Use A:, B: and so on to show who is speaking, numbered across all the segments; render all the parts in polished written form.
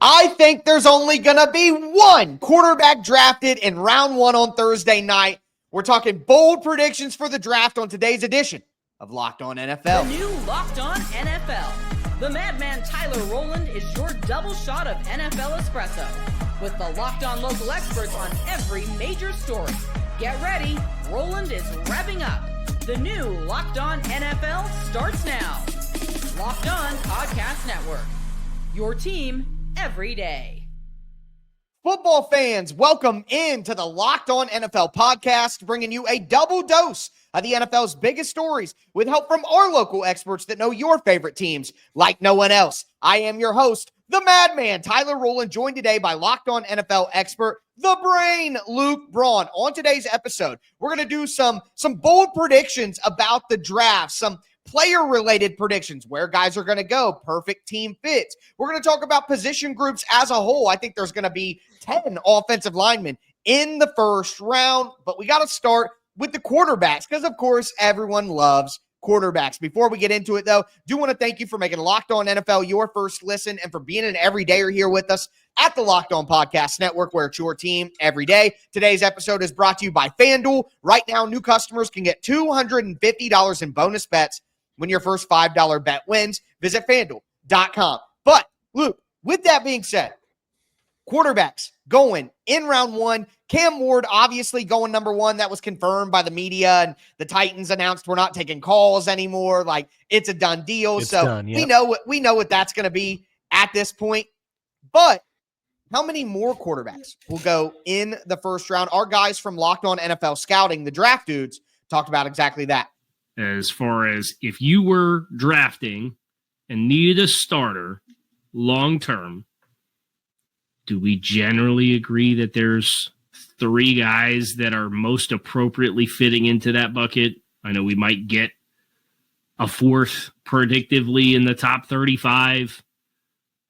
A: I think there's only going to be one quarterback drafted in round one on Thursday night. We're talking bold predictions for the draft on today's edition of Locked On NFL.
B: The new Locked On NFL. The madman Tyler Rowland is your double shot of NFL espresso with the Locked On local experts on every major story. Get ready. Rowland is revving up. The new Locked On NFL starts now. Locked On Podcast Network. Your team every day.
A: Football fans, welcome into the Locked On NFL podcast, bringing you a double dose of the NFL's biggest stories with help from our local experts that know your favorite teams like no one else. I am your host, the madman, Tyler Rowland, joined today by Locked On NFL expert, the brain, Luke Braun. On today's episode, we're going to do some bold predictions about the draft, some player-related predictions, where guys are going to go, perfect team fits. We're going to talk about position groups as a whole. I think there's going to be 10 offensive linemen in the first round, but we got to start with the quarterbacks because, of course, everyone loves quarterbacks. Before we get into it, though, do want to thank you for making Locked On NFL your first listen and for being an everydayer here with us at the Locked On Podcast Network, where it's your team every day. Today's episode is brought to you by FanDuel. Right now, new customers can get $250 in bonus bets when your first $5 bet wins. Visit FanDuel.com. But, Luke, with that being said, quarterbacks going in round one. Cam Ward obviously going number one. That was confirmed by the media, and the Titans announced we're not taking calls anymore. Like, it's a done deal.
C: It's
A: so
C: done, yep.
A: we know what that's going to be at this point. But how many more quarterbacks will go in the first round? Our guys from Locked On NFL Scouting, the draft dudes, talked about exactly that.
D: As far as if you were drafting and needed a starter long-term, do we generally agree that there's three guys that are most appropriately fitting into that bucket? I know we might get a fourth predictively in the top 35,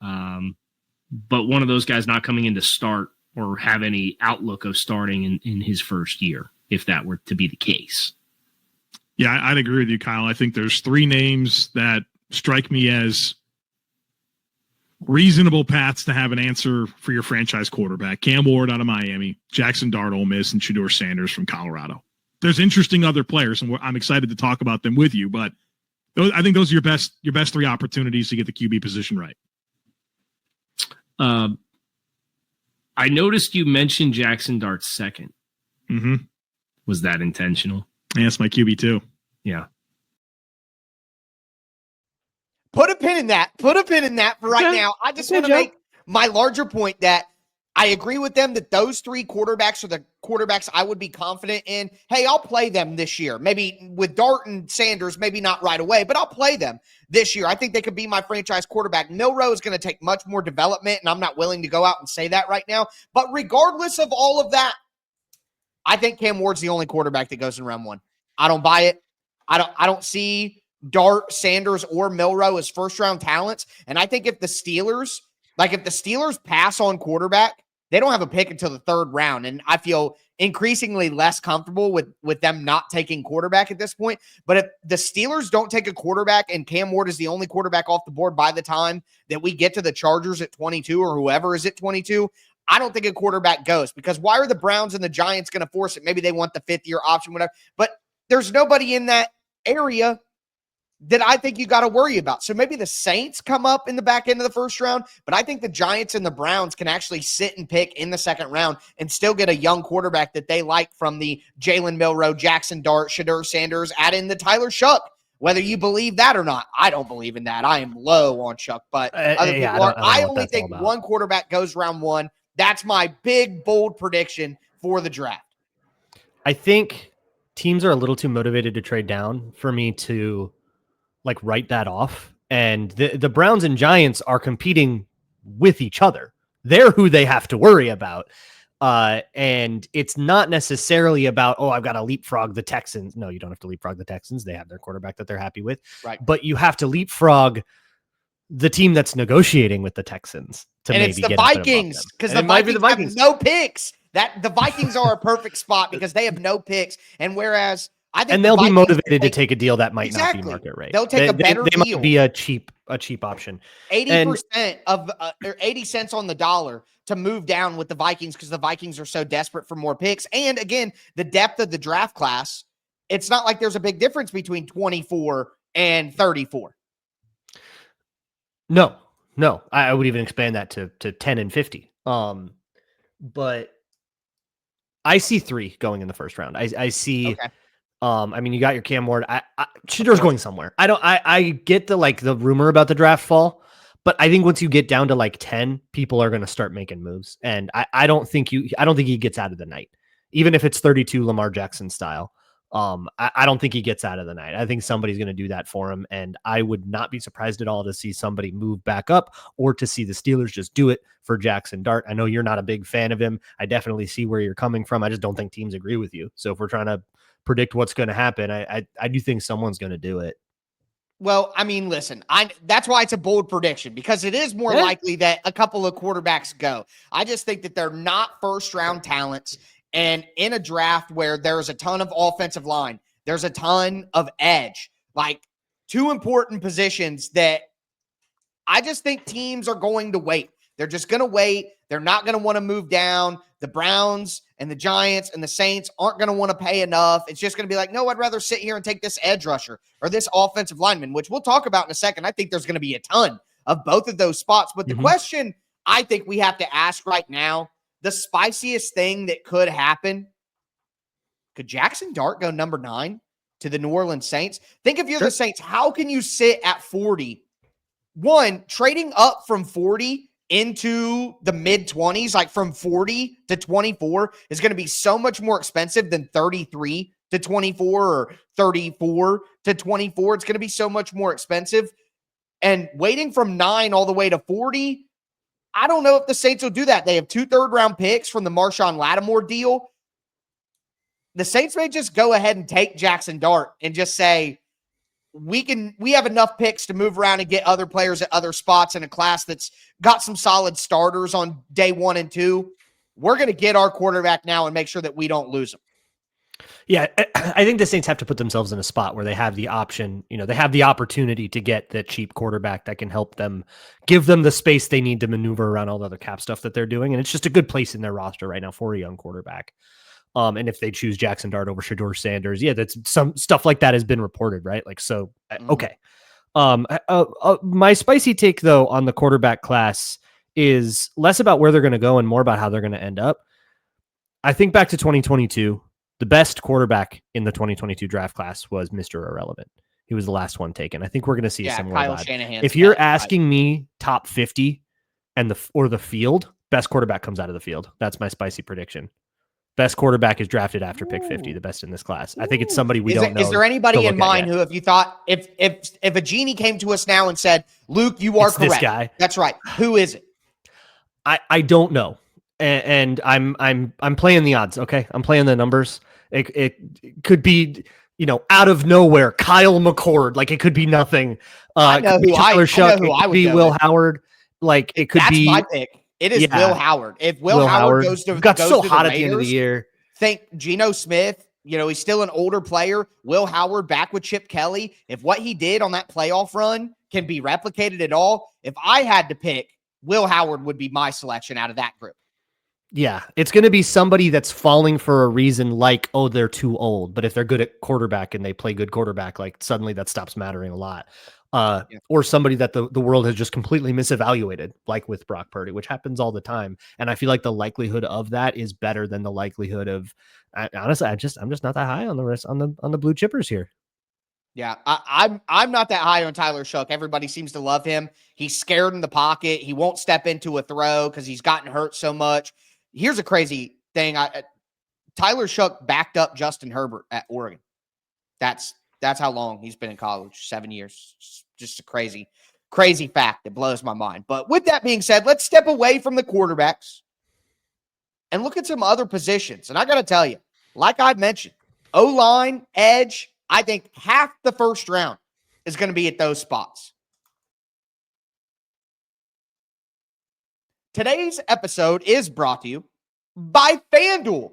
D: but one of those guys not coming in to start or have any outlook of starting in his first year, if that were to be the case.
E: Yeah, I'd agree with you, Kyle. I think there's three names that strike me as reasonable paths to have an answer for your franchise quarterback. Cam Ward out of Miami, Jaxson Dart, Ole Miss, and Shedeur Sanders from Colorado. There's interesting other players, and I'm excited to talk about them with you, but I think those are your best three opportunities to get the QB position right.
D: I noticed you mentioned Jaxson Dart second.
E: Mm-hmm.
D: Was that intentional?
E: Yeah, it's my QB too.
D: Yeah.
A: Put a pin in that. Put a pin in that for right now. I just want to make my larger point that I agree with them that those three quarterbacks are the quarterbacks I would be confident in. Hey, I'll play them this year. Maybe with Dart and Sanders, maybe not right away, but I'll play them this year. I think they could be my franchise quarterback. Milroe is going to take much more development, and I'm not willing to go out and say that right now. But regardless of all of that, I think Cam Ward's the only quarterback that goes in round one. I don't buy it. I don't see Dart, Sanders, or Milroe as first-round talents. And I think if the Steelers pass on quarterback, they don't have a pick until the third round. And I feel increasingly less comfortable with them not taking quarterback at this point. But if the Steelers don't take a quarterback and Cam Ward is the only quarterback off the board by the time that we get to the Chargers at 22 or whoever is at 22, I don't think a quarterback goes, because why are the Browns and the Giants going to force it? Maybe they want the fifth-year option, whatever. But there's nobody in that area that I think you got to worry about. So maybe the Saints come up in the back end of the first round, but I think the Giants and the Browns can actually sit and pick in the second round and still get a young quarterback that they like from the Jalen Milroe, Jaxson Dart, Shedeur Sanders, add in the Tyler Shough. Whether you believe that or not, I don't believe in that. I am low on Shough, but I only think one quarterback goes round one. That's my big, bold prediction for the draft.
C: I think teams are a little too motivated to trade down for me to write that off. And the Browns and Giants are competing with each other. They're who they have to worry about. And it's not necessarily about, I've got to leapfrog the Texans. No, you don't have to leapfrog the Texans. They have their quarterback that they're happy with.
A: Right.
C: But you have to leapfrog the team that's negotiating with the Texans to
A: and
C: maybe
A: it's the
C: get
A: Vikings, because the Vikings have no picks. That the Vikings are a perfect spot because they have no picks. And whereas I think
C: and they'll be
A: Vikings
C: motivated to take a deal that might not be market rate.
A: They'll take a better
C: they
A: deal.
C: Might be a cheap option.
A: 80% of or 80 cents on the dollar to move down with the Vikings because the Vikings are so desperate for more picks. And again, the depth of the draft class, it's not like there's a big difference between 24 and 34.
C: No, I would even expand that to 10 and 50. But I see 3 going in the first round. I see. Okay. I mean, you got your Cam Ward. Shador's going somewhere. I get the rumor about the draft fall, but I think once you get down to like 10, people are going to start making moves. And I don't think he gets out of the night, even if it's 32 Lamar Jackson style. I don't think he gets out of the night. I think somebody's going to do that for him. And I would not be surprised at all to see somebody move back up or to see the Steelers just do it for Jaxson Dart. I know you're not a big fan of him. I definitely see where you're coming from. I just don't think teams agree with you. So if we're trying to predict what's going to happen, I do think someone's going to do it.
A: Well, I mean, listen, that's why it's a bold prediction, because it is more likely that a couple of quarterbacks go. I just think that they're not first round talents. And in a draft where there's a ton of offensive line, there's a ton of edge, like 2 important positions that I just think teams are going to wait. They're just going to wait. They're not going to want to move down. The Browns and the Giants and the Saints aren't going to want to pay enough. It's just going to be like, no, I'd rather sit here and take this edge rusher or this offensive lineman, which we'll talk about in a second. I think there's going to be a ton of both of those spots. But the question I think we have to ask right now, the spiciest thing that could happen, could Jaxson Dart go number 9 to the New Orleans Saints? Think if you're the Saints, how can you sit at 40? One, trading up from 40 into the mid-20s, like from 40 to 24, is going to be so much more expensive than 33 to 24 or 34 to 24. It's going to be so much more expensive. And waiting from 9 all the way to 40, I don't know if the Saints will do that. They have 2 third-round picks from the Marshawn Lattimore deal. The Saints may just go ahead and take Jaxson Dart and just say, we have enough picks to move around and get other players at other spots in a class that's got some solid starters on day 1 and 2. We're going to get our quarterback now and make sure that we don't lose him.
C: Yeah, I think the Saints have to put themselves in a spot where they have the option, they have the opportunity to get that cheap quarterback that can help them, give them the space they need to maneuver around all the other cap stuff that they're doing. And it's just a good place in their roster right now for a young quarterback. And if they choose Jaxson Dart over Shedeur Sanders, that's some stuff like that has been reported, right? Like, so, okay. My spicy take though on the quarterback class is less about where they're going to go and more about how they're going to end up. I think back to 2022, the best quarterback in the 2022 draft class was Mr. Irrelevant. He was the last one taken. I think we're going to see a similar
A: Kyle
C: vibe.
A: Shanahan's
C: if you're asking me top 50 and the field, best quarterback comes out of the field. That's my spicy prediction. Best quarterback is drafted after pick 50, the best in this class. I think it's somebody we don't know.
A: Is there anybody in mind who, if you thought, if a genie came to us now and said, Luke, you are correct.
C: This guy.
A: That's right. Who is it?
C: I don't know. And I'm playing the odds. Okay. I'm playing the numbers. It could be, out of nowhere, Kyle McCord. Like it could be nothing.
A: I know who
C: Tyler Shuck.
A: It could
C: be Will Howard. Like it could be.
A: That's my pick. It is Will Howard. If Will Howard goes to,
C: got so hot at the end of the year.
A: Think Geno Smith. He's still an older player. Will Howard back with Chip Kelly. If what he did on that playoff run can be replicated at all, if I had to pick, Will Howard would be my selection out of that group. Yeah,
C: it's going to be somebody that's falling for a reason like, oh, they're too old. But if they're good at quarterback and they play good quarterback, like suddenly that stops mattering a lot. Or somebody that the world has just completely misevaluated, like with Brock Purdy, which happens all the time. And I feel like the likelihood of that is better than the likelihood of, honestly, I'm just not that high on the rest on the blue chippers here.
A: Yeah, I'm not that high on Tyler Shuck. Everybody seems to love him. He's scared in the pocket. He won't step into a throw because he's gotten hurt so much. Here's a crazy thing. Tyler Shuck backed up Justin Herbert at Oregon. That's how long he's been in college, 7 years. Just a crazy fact that blows my mind. But with that being said, let's step away from the quarterbacks and look at some other positions. And I got to tell you, like I mentioned, O-line, edge, I think half the first round is going to be at those spots. Today's episode is brought to you by FanDuel.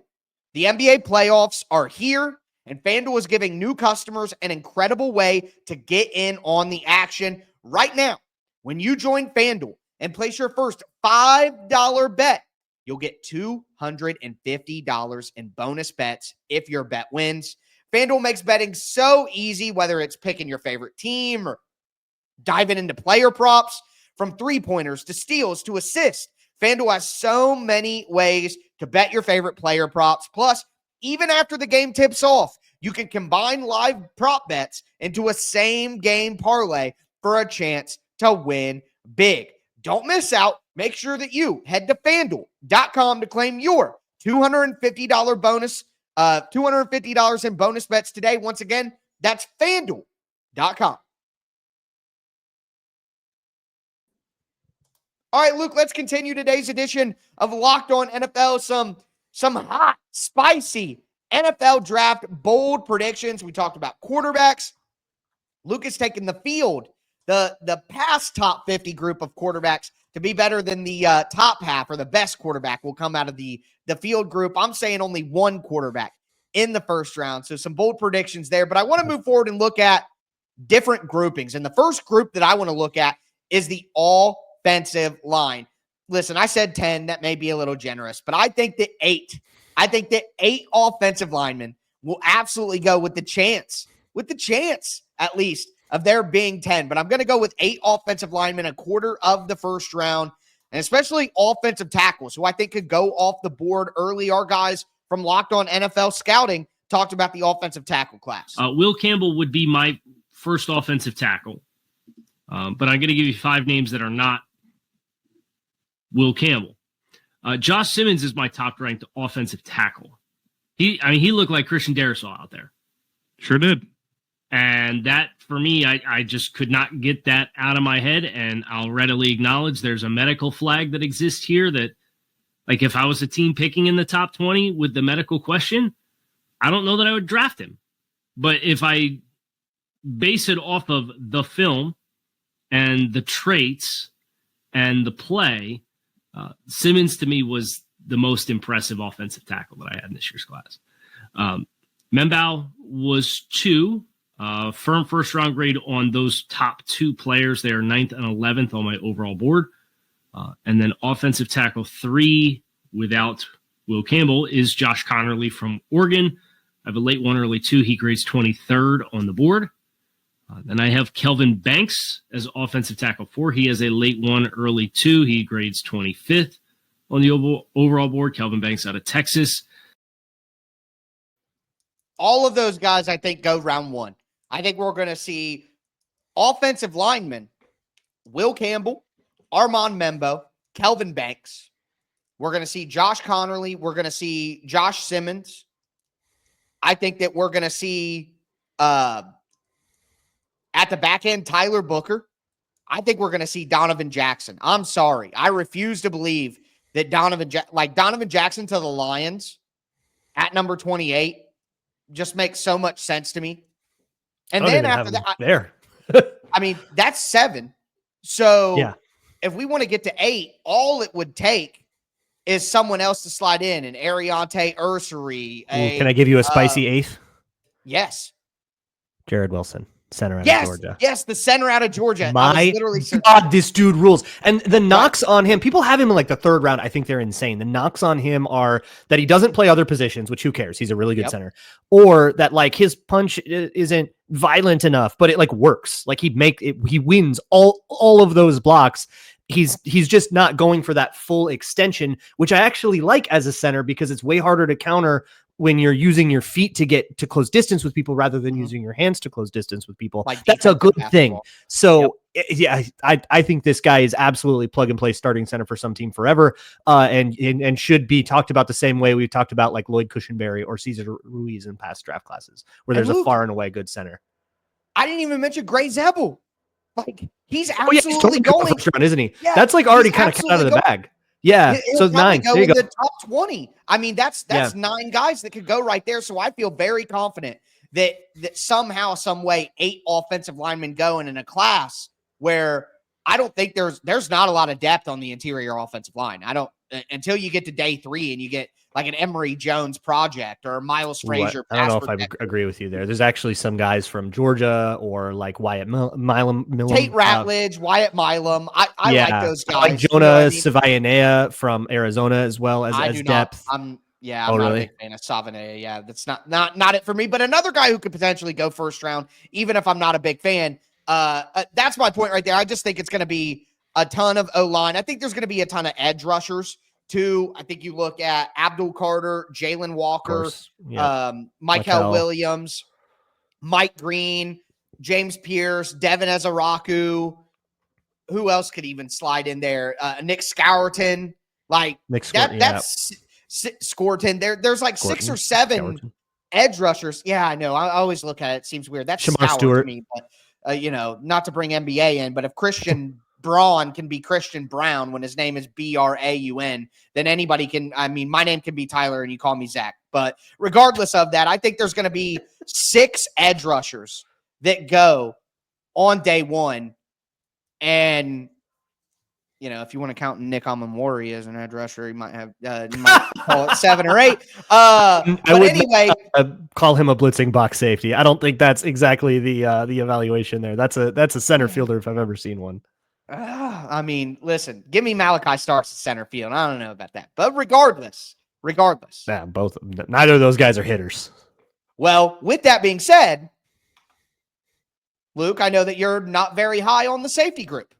A: The NBA playoffs are here, And FanDuel is giving new customers an incredible way to get in on the action right now. When you join FanDuel and place your first $5 bet, you'll get $250 in bonus bets if your bet wins. FanDuel makes betting so easy, whether it's picking your favorite team or diving into player props, from three-pointers to steals to assists. FanDuel has so many ways to bet your favorite player props. Plus, even after the game tips off, you can combine live prop bets into a same-game parlay for a chance to win big. Don't miss out. Make sure that you head to FanDuel.com to claim your $250 bonus, $250 in bonus bets today. Once again, that's FanDuel.com. All right, Luke, let's continue today's edition of Locked On NFL. Some hot, spicy NFL draft bold predictions. We talked about quarterbacks. Luke has taken the field, the past top 50 group of quarterbacks to be better than the top half, or the best quarterback will come out of the field group. I'm saying only one quarterback in the first round. So some bold predictions there. But I want to move forward and look at different groupings. And the first group that I want to look at is the offensive line. Listen, I said 10. That may be a little generous, but I think that 8. I think that 8 offensive linemen will absolutely go with the chance at least of there being 10. But I'm going to go with 8 offensive linemen, a quarter of the first round, and especially offensive tackles, who I think could go off the board early. Our guys from Locked On NFL Scouting talked about the offensive tackle class.
D: Will Campbell would be my first offensive tackle. But I'm going to give you 5 names that are not Will Campbell. Josh Simmons is my top-ranked offensive tackle. He looked like Christian Darrisaw out there.
E: Sure did.
D: And that, for me, I just could not get that out of my head, and I'll readily acknowledge there's a medical flag that exists here that, like, if I was a team picking in the top 20 with the medical question, I don't know that I would draft him. But if I base it off of the film and the traits and the play, Simmons to me was the most impressive offensive tackle that I had in this year's class. Membao was 2, firm first round grade on those top 2 players. They are 9th and 11th on my overall board. And then offensive tackle 3 without Will Campbell is Josh Connerly from Oregon. I have a late 1, early 2. He grades 23rd on the board. Then I have Kelvin Banks as offensive tackle 4. He has a late 1, early 2. He grades 25th on the overall board. Kelvin Banks out of Texas.
A: All of those guys, I think, go round 1. I think we're going to see offensive linemen, Will Campbell, Armand Membo, Kelvin Banks. We're going to see Josh Connerly. We're going to see Josh Simmons. I think that we're going to see at the back end, Tyler Booker. I think we're going to see Donovan Jaxson. I'm sorry. I refuse to believe that Donovan Jaxson to the Lions at number 28 just makes so much sense to me. And then after that, that's 7. So
C: yeah,
A: if we want to get to 8, all it would take is someone else to slide in, an Ariante Ursary.
C: Can I give you a spicy 8th?
A: Yes.
C: Jared Wilson. Center out of Georgia.
A: Yes, the center out of Georgia.
C: My God, this dude rules. And the knocks on him, people have him in like the 3rd round. I think they're insane. The knocks on him are that he doesn't play other positions, which who cares? He's a really good center. Or that like his punch isn't violent enough, but it like works. Like he wins all of those blocks. He's just not going for that full extension, which I actually like as a center because it's way harder to counter when you're using your feet to get to close distance with people rather than using your hands to close distance with people. Like that's a good thing. So yeah, I think this guy is absolutely plug and play starting center for some team forever. And should be talked about the same way we've talked about like Lloyd Cushenberry or Cesar Ruiz in past draft classes, where there's a far and away good center.
A: I didn't even mention Gray Zebbel. Like he's absolutely he's totally
C: going first round, isn't he?
A: Yeah,
C: that's like already kind of cut out of the bag. Yeah, so 9.
A: Go in the top 20. I mean, that's 9 guys that could go right there. So I feel very confident that somehow, some way, 8 offensive linemen going in a class where I don't think there's not a lot of depth on the interior offensive line. I until you get to day 3 and you get like an Emory Jones project or Miles Frazier.
C: I don't know if I agree with you there. There's actually some guys from Georgia or like Wyatt Milam,
A: Tate Ratledge, Wyatt Milam. I like those guys.
C: Like Jonah Savanea from Arizona as well as depth.
A: I'm not a big fan of Savanea. Yeah, that's not it for me. But another guy who could potentially go first round, even if I'm not a big fan. That's my point right there. I just think it's going to be a ton of O-line. I think there's going to be a ton of edge rushers too. I think you look at Abdul Carter, Jalen Walker, Michael Williams, Mike Green, James Pierce, Devin Ezaraku. Who else could even slide in there? Nick Scourton. Like that's Scourton. There's like 6 or 7 edge rushers. Yeah, I know. I always look at it. It seems weird. That's
C: Shamar Stewart
A: to me, but not to bring NBA in, but if Christian Braun can be Christian Brown when his name is Braun, then anybody can. I mean, my name can be Tyler and you call me Zach. But regardless of that, I think there's going to be 6 edge rushers that go on day 1. And, if you want to count Nick Amamori as an edge rusher, he might have call it 7 or 8.
C: I would call him a blitzing box safety. I don't think that's exactly the evaluation there. That's a center fielder if I've ever seen one.
A: I mean, listen, give me Malachi Starks at center field. I don't know about that, but regardless.
C: Yeah, neither of those guys are hitters.
A: Well, with that being said, Luke, I know that you're not very high on the safety group.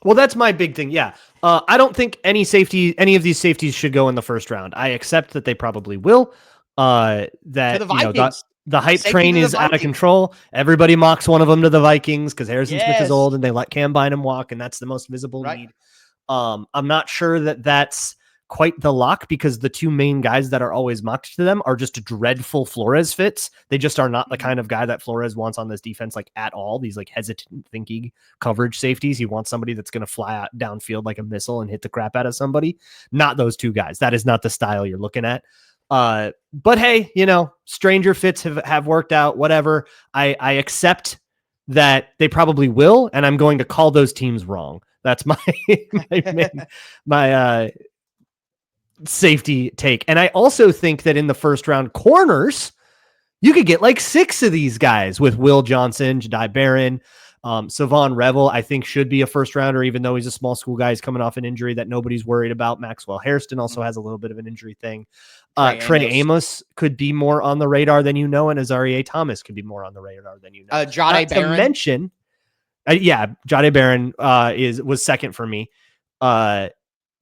C: Well, that's my big thing. Yeah. I don't think any of these safeties should go in the first round. I accept that they probably will. That to the Vikings. The hype train is out of control. Everybody mocks one of them to the Vikings because Harrison Smith is old and they let Cam Bynum walk, and that's the most visible need. I'm not sure that that's quite the lock because the 2 main guys that are always mocked to them are just dreadful Flores fits. They just are not the kind of guy that Flores wants on this defense, like at all. These like hesitant thinking coverage safeties. He wants somebody that's going to fly out downfield like a missile and hit the crap out of somebody. Not those 2 guys. That is not the style you're looking at. But hey, stranger fits have worked out, whatever. I accept that they probably will, and I'm going to call those teams wrong. That's my safety take. And I also think that in the first round corners, you could get like 6 of these guys with Will Johnson, Jedi Barron, Savon Revel, I think should be a first rounder, even though he's a small school guy. He's coming off an injury that nobody's worried about. Maxwell Hairston also has a little bit of an injury thing. Trey Amos could be more on the radar than and Azaria Thomas could be more on the radar than
A: Jade Barron.
C: To mention, Jade Barron was second for me.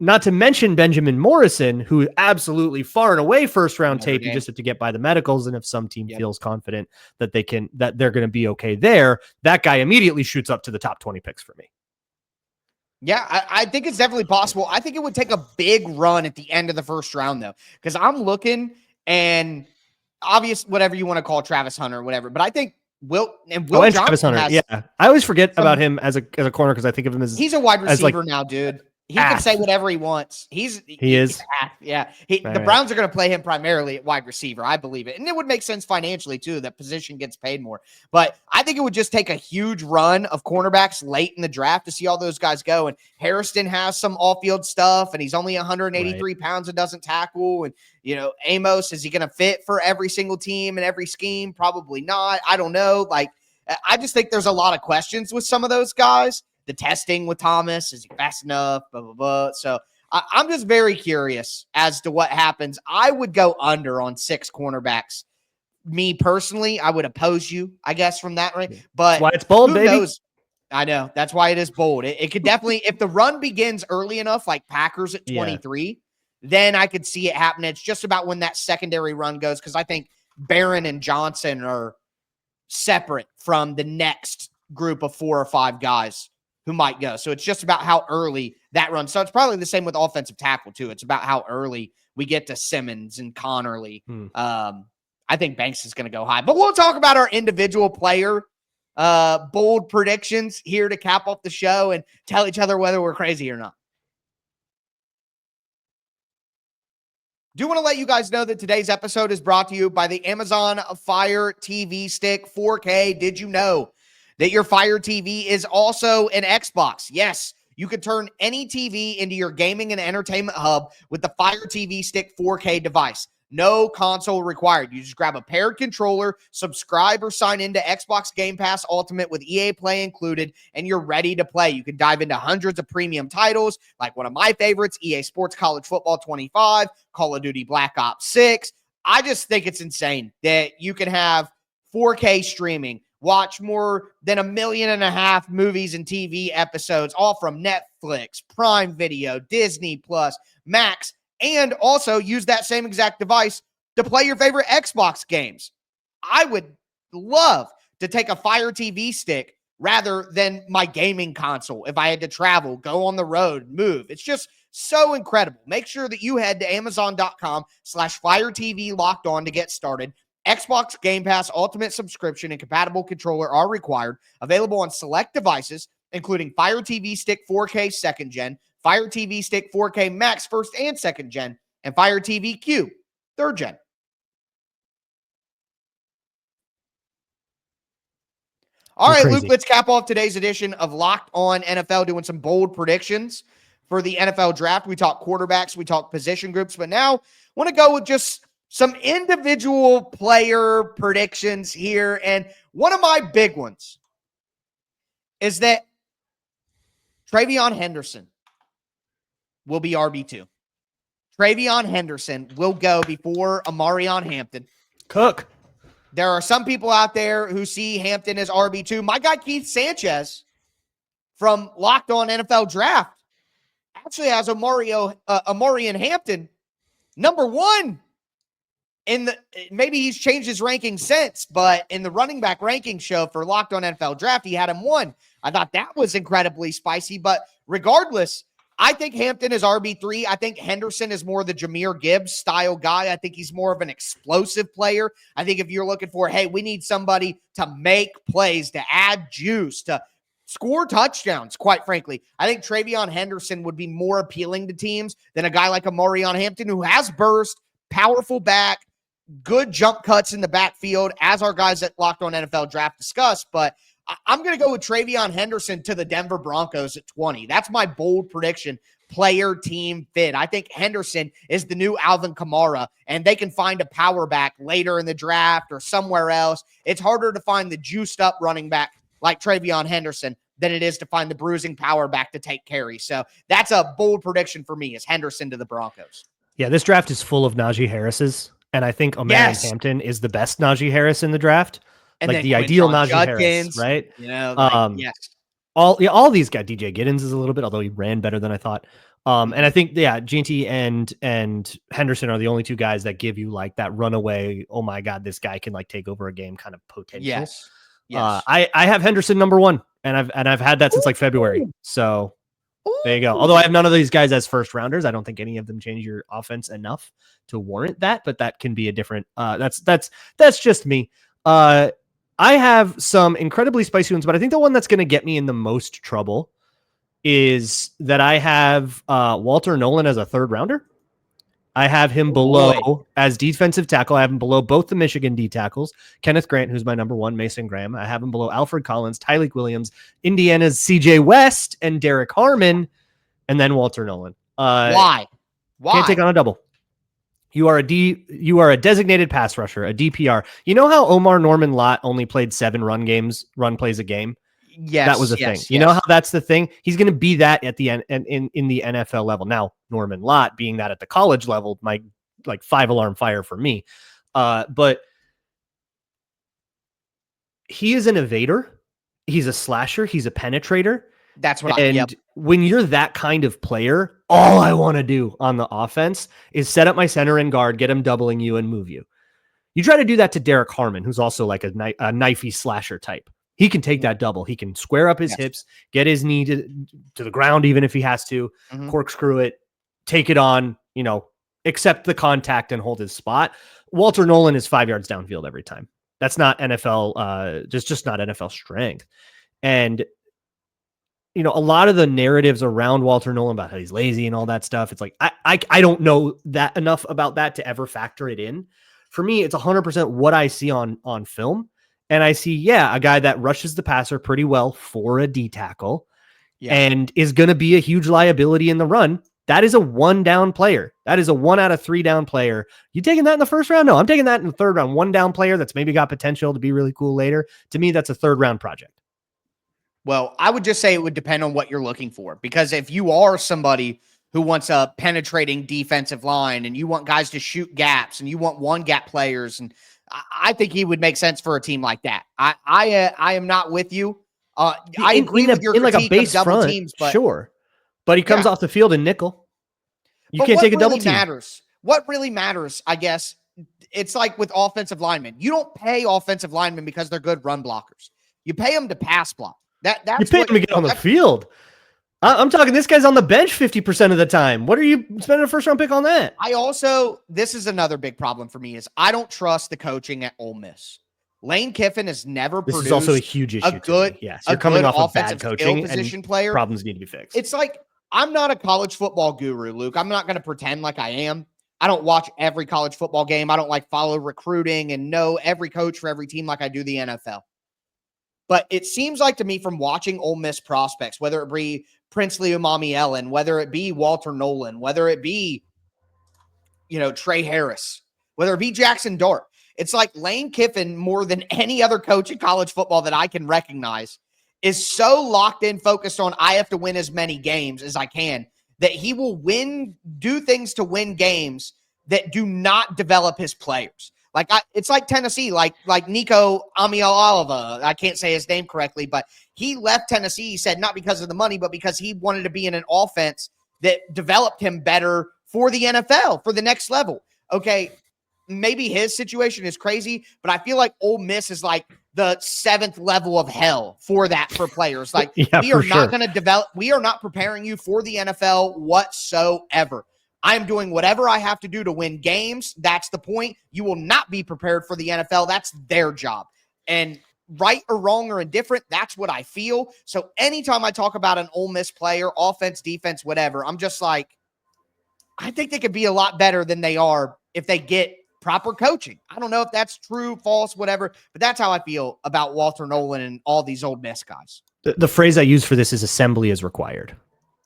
C: Not to mention Benjamin Morrison, who absolutely far and away first round tape. You just have to get by the medicals. And if some team feels confident that they're going to be okay there, that guy immediately shoots up to the top 20 picks for me.
A: Yeah, I think it's definitely possible. I think it would take a big run at the end of the first round though, because I'm looking and obvious, whatever you want to call Travis Hunter or whatever, but I think Will Travis Hunter.
C: Yeah. I always forget about him as a corner because I think of him as
A: he's a wide receiver now, dude. He can say whatever he wants. He is. Yeah. The Browns are going to play him primarily at wide receiver. I believe it. And it would make sense financially too. That position gets paid more. But I think it would just take a huge run of cornerbacks late in the draft to see all those guys go. And Harrison has some off-field stuff and he's only 183 pounds and doesn't tackle. And, Amos, is he going to fit for every single team and every scheme? Probably not. I don't know. Like, I just think there's a lot of questions with some of those guys. The testing with Thomas, is he fast enough? Blah, blah, blah. So I'm just very curious as to what happens. I would go under on 6 cornerbacks. Me personally, I would oppose you, I guess, from that right. But
C: that's why it's bold,
A: who
C: baby.
A: knows? I know. That's why it is bold. It could definitely, if the run begins early enough, like Packers at 23, then I could see it happen. It's just about when that secondary run goes, because I think Barron and Johnson are separate from the next group of 4 or 5 guys who might go. So it's just about how early that runs. So it's probably the same with offensive tackle too. It's about how early we get to Simmons and Connerly. I think Banks is going to go high, but we'll talk about our individual player bold predictions here to cap off the show and tell each other whether we're crazy or not. Do want to let you guys know that today's episode is brought to you by the Amazon Fire TV Stick 4K. Did you know that your Fire TV is also an Xbox? Yes, You can turn any TV into your gaming and entertainment hub with the Fire TV Stick 4K device. No console required. You just grab a paired controller, subscribe or sign into Xbox Game Pass Ultimate with EA Play included, and you're ready to play. You can dive into hundreds of premium titles, like one of my favorites, EA Sports College Football 25, Call of Duty Black Ops 6. I just think it's insane that you can have 4K streaming, watch more than 1.5 million movies and TV episodes, all from Netflix, Prime Video, Disney Plus, Max, and also use that same exact device to play your favorite Xbox games. I would love to take a Fire TV stick rather than my gaming console if I had to travel, go on the road, move. It's just so incredible. Make sure that you head to Amazon.com/Fire TV Locked On to get started. Xbox Game Pass Ultimate subscription and compatible controller are required. Available on select devices, including Fire TV Stick 4K 2nd Gen, Fire TV Stick 4K Max 1st and 2nd Gen, and Fire TV Q 3rd Gen. All right, Luke, let's cap off today's edition of Locked On NFL, doing some bold predictions for the NFL draft. We talk quarterbacks, we talk position groups, but now I want to go with just some individual player predictions here. And one of my big ones is that Treveon Henderson will be RB2. Treveon Henderson will go before Omarion Hampton.
C: Cook.
A: There are some people out there who see Hampton as RB2. My guy Keith Sanchez from Locked On NFL Draft actually has Omarion Hampton number 1 in the, maybe he's changed his ranking since, but in the running back ranking show for Locked On NFL Draft, he had him 1. I thought that was incredibly spicy, but regardless, I think Hampton is RB3. I think Henderson is more the Jahmyr Gibbs style guy. I think he's more of an explosive player. I think if you're looking for, hey, we need somebody to make plays, to add juice, to score touchdowns, quite frankly, I think Treveon Henderson would be more appealing to teams than a guy like Omarion Hampton, who has burst, powerful back, good jump cuts in the backfield, as our guys at Locked On NFL Draft discussed. But I'm going to go with Treveon Henderson to the Denver Broncos at 20. That's my bold prediction, player team fit. I think Henderson is the new Alvin Kamara, and they can find a power back later in the draft or somewhere else. It's harder to find the juiced up running back like Treveon Henderson than it is to find the bruising power back to take carry. So that's a bold prediction for me, is Henderson to the Broncos.
C: Yeah, this draft is full of Najee Harris's, and I think Omarion Hampton is the best Najee Harris in the draft.
A: And
C: like the ideal Najee Harris, right?
A: You know, yes.
C: All these guys, DJ Giddens is a little bit, although he ran better than I thought. And I think, Jeanty and Henderson are the only two guys that give you like that runaway, oh my God, this guy can like take over a game kind of potential.
A: Yes.
C: I have Henderson number 1, and I've had that since like February. So there you go. Although I have none of these guys as first rounders. I don't think any of them change your offense enough to warrant that, but that can be a different, that's just me. I have some incredibly spicy ones, but I think the one that's going to get me in the most trouble is that I have Walter Nolan as a 3rd rounder. I have him below as defensive tackle. I have him below both the Michigan D tackles, Kenneth Grant, who's my number 1, Mason Graham. I have him below Alfred Collins, Tyleek Williams, Indiana's CJ West, and Derek Harmon, and then Walter Nolan.
A: Why?
C: Can't take on a double. You are a designated pass rusher, a DPR. You know how Omar Norman Lott only played 7 run plays a game?
A: Yes.
C: That was a thing. You know how that's the thing? He's going to be that at the end in the NFL level. Now, Norman Lott being that at the college level, might like 5-alarm fire for me. But he is an evader. He's a slasher. He's a penetrator.
A: That's what
C: when you're that kind of player, all I want to do on the offense is set up my center and guard, get him doubling you and move you. You try to do that to Derek Harmon, who's also like a knifey slasher type. He can take that double. He can square up his hips, get his knee to the ground, even if he has to, corkscrew it, take it on, accept the contact and hold his spot. Walter Nolan is 5 yards downfield every time. That's not NFL, just not NFL strength. And a lot of the narratives around Walter Nolan about how he's lazy and all that stuff, it's like, I don't know that enough about that to ever factor it in. For me, it's 100% what I see on film. And I see, a guy that rushes the passer pretty well for a D tackle. and is going to be a huge liability in the run. That is a 1 down player. That is a 1 out of 3 down player. You taking that in the first round? No, I'm taking that in the third round. 1 down player that's maybe got potential to be really cool later. To me, that's a 3rd round project.
A: Well, I would just say it would depend on what you're looking for, because if you are somebody who wants a penetrating defensive line and you want guys to shoot gaps and you want 1 gap players, and I think he would make sense for a team like that. I am not with you. I agree with your critique of double teams, but
C: sure. But he comes off the field in nickel. You can't take a double team.
A: What really matters, I guess, it's like with offensive linemen. You don't pay offensive linemen because they're good run blockers. You pay them to pass block. That's
C: you pay them to get on the field. I'm talking this guy's on the bench 50% of the time. What are you spending a 1st round pick on that?
A: This is another big problem for me, is I don't trust the coaching at Ole Miss. Lane Kiffin has never produced.
C: This is also a huge issue. Yes, you're coming off of bad coaching
A: position
C: and
A: player.
C: Problems need to be fixed.
A: It's like, I'm not a college football guru, Luke. I'm not going to pretend like I am. I don't watch every college football game. I don't follow recruiting and know every coach for every team like I do the NFL. But it seems like to me, from watching Ole Miss prospects, whether it be Princely Umami-Ellen, whether it be Walter Nolan, whether it be, Trey Harris, whether it be Jaxson Dart, it's like Lane Kiffin, more than any other coach in college football that I can recognize, is so locked in, focused on, I have to win as many games as I can, that he will do things to win games that do not develop his players. It's like Tennessee, like Nico Amialava. I can't say his name correctly, but he left Tennessee, he said, not because of the money, but because he wanted to be in an offense that developed him better for the NFL, for the next level. Okay, maybe his situation is crazy, but I feel like Ole Miss is like the 7th level of hell for players. We are not going to develop. We are not preparing you for the NFL whatsoever. I am doing whatever I have to do to win games. That's the point. You will not be prepared for the NFL. That's their job. And right or wrong or indifferent, that's what I feel. So anytime I talk about an Ole Miss player, offense, defense, whatever, I'm just like, I think they could be a lot better than they are if they get proper coaching. I don't know if that's true, false, whatever, but that's how I feel about Walter Nolan and all these Ole Miss guys.
C: The phrase I use for this is assembly is required,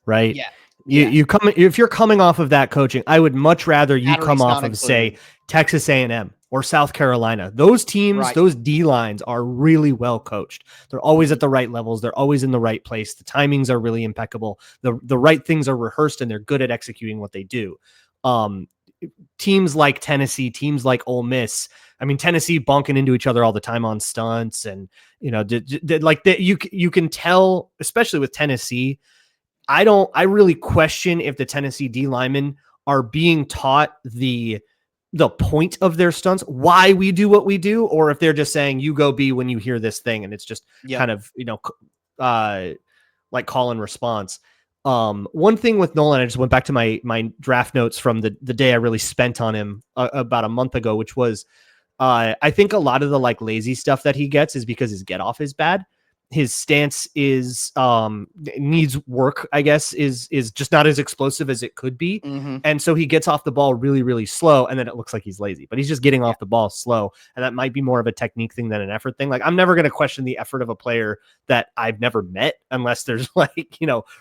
C: right?
A: Yeah.
C: If you're coming off of that coaching, I would much rather you come off of, say, Texas A&M or South Carolina. Those teams, those D lines are really well coached. They're always at the right levels. They're always in the right place. The timings are really impeccable. The right things are rehearsed, and they're good at executing what they do. Teams like Tennessee, teams like Ole Miss, I mean, Tennessee bunking into each other all the time on stunts, and you can tell, especially with Tennessee. I really question if the Tennessee D linemen are being taught the point of their stunts, why we do what we do, or if they're just saying, you go B when you hear this thing. And it's just kind of, like call and response. One thing with Nolan, I just went back to my draft notes from the day I really spent on him about a month ago, which was, I think a lot of the lazy stuff that he gets is because his get off is bad. His stance is needs work, I guess, is just not as explosive as it could be. Mm-hmm. And so he gets off the ball really, really slow, and then it looks like he's lazy, but he's just getting off the ball slow. And that might be more of a technique thing than an effort thing. I'm never going to question the effort of a player that I've never met unless there's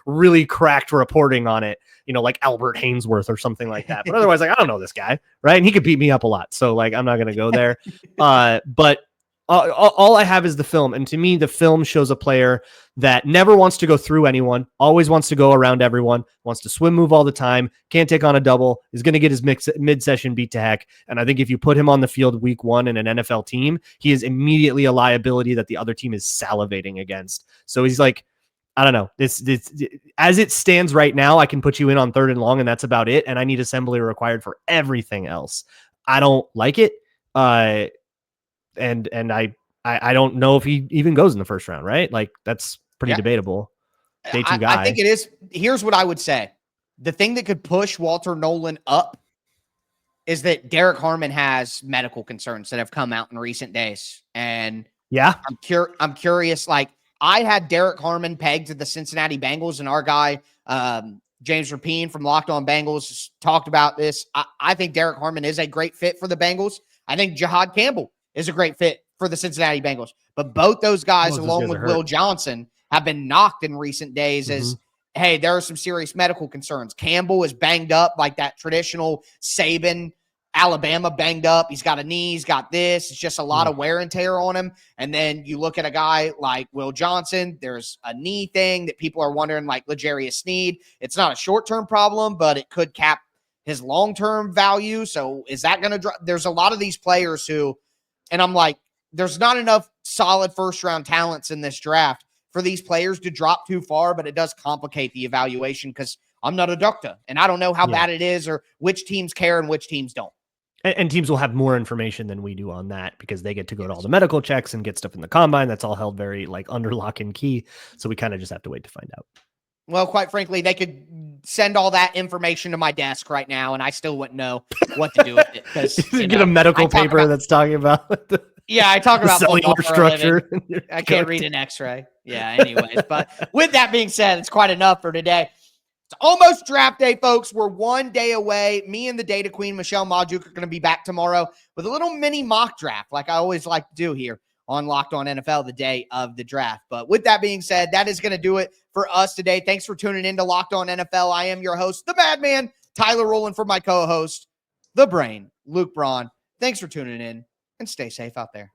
C: really cracked reporting on it, like Albert Hainsworth or something like that. But otherwise, I don't know this guy, right? And he could beat me up a lot. So I'm not going to go there. But all I have is the film. And to me, the film shows a player that never wants to go through anyone, always wants to go around everyone, wants to swim move all the time, can't take on a double, is going to get his mid-session beat to heck. And I think if you put him on the field week 1 in an NFL team, he is immediately a liability that the other team is salivating against. So he's like, I don't know. This as it stands right now, I can put you in on 3rd and long, and that's about it. And I need assembly required for everything else. I don't like it. And I don't know if he even goes in the first round, right? That's pretty debatable. Day 2 guy.
A: I think it is. Here's what I would say. The thing that could push Walter Nolan up is that Derek Harmon has medical concerns that have come out in recent days. And I'm curious. I had Derek Harmon pegged to the Cincinnati Bengals, and our guy, James Rapine from Locked On Bengals, talked about this. I think Derek Harmon is a great fit for the Bengals. I think Jahad Campbell is a great fit for the Cincinnati Bengals. But both those guys, along with Will Johnson, have been knocked in recent days as, hey, there are some serious medical concerns. Campbell is banged up like that traditional Saban Alabama banged up. He's got a knee. He's got this. It's just a lot of wear and tear on him. And then you look at a guy like Will Johnson. There's a knee thing that people are wondering, like L'Jarius Sneed. It's not a short-term problem, but it could cap his long-term value. So is that going to drop? There's a lot of these players who, and I'm like, there's not enough solid first-round talents in this draft for these players to drop too far, but it does complicate the evaluation because I'm not a doctor, and I don't know how bad it is or which teams care and which teams don't.
C: And teams will have more information than we do on that because they get to go to all the medical checks and get stuff in the combine. That's all held very like under lock and key. So we kind of just have to wait to find out.
A: Well, quite frankly, they could send all that information to my desk right now, and I still wouldn't know what to do with it. Because
C: you get a medical paper that's talking about
A: I talk about
C: cellular structure.
A: I can't read an X-ray. Yeah, anyways. But with that being said, it's quite enough for today. It's almost draft day, folks. We're 1 day away. Me and the data queen, Michelle Majuk, are going to be back tomorrow with a little mini mock draft like I always like to do here on Locked On NFL the day of the draft. But with that being said, that is going to do it for us today. Thanks for tuning in to Locked On NFL. I am your host, the Madman, Tyler Rowland, for my co-host, the Brain, Luke Braun. Thanks for tuning in, and stay safe out there.